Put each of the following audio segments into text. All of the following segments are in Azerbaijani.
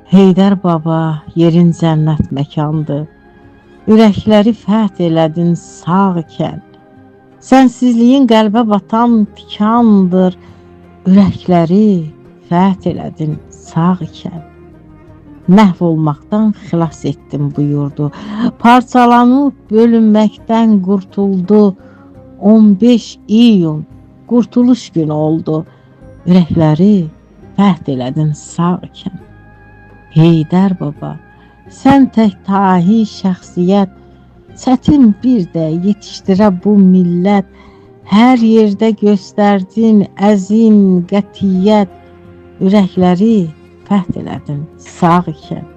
Heydər baba, yerin cənnət məkandır. Ürəkləri fəth elədin sağ ikən. Sənsizliyin qəlbə batan tikandır. Ürəkləri fəth elədin sağ ikən. Məhv olmaqdan xilas etdim bu yurdu. Parçalanıb bölünməkdən qurtuldu. 15 iyun qurtuluş günü oldu. Ürəkləri fəth elədin sağ ikən. Heydər baba, sən tək tahi şəxsiyyət, çətin bir də yetişdirə bu millət. Hər yerdə göstərdin əzim, qətiyyət, ürəkləri fəth elədin sağ ikən.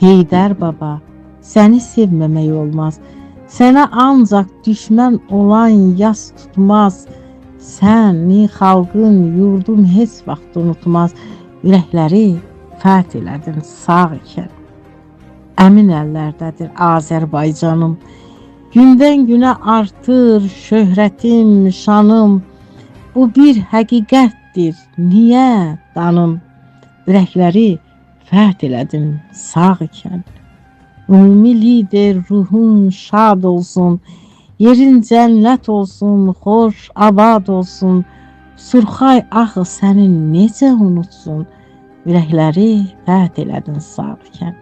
Heydər baba, səni sevməmək olmaz, sənə ancaq düşmən olan yas tutmaz. Səni xalqın, yurdun heç vaxt unutmaz, ürəkləri fəth elədin sağ ikən. Əmin əllərdədir Azərbaycanım, gündən günə artır şöhrətim, şanım. Bu bir həqiqətdir, niyə danım? Ürəkləri fəth elədin sağ ikən. Ümumi lider ruhun şad olsun, yerin cənnət olsun, xoş, abad olsun. Surxay axı səni necə unutsun? Ürəkləri fəth elədin sağ ikən.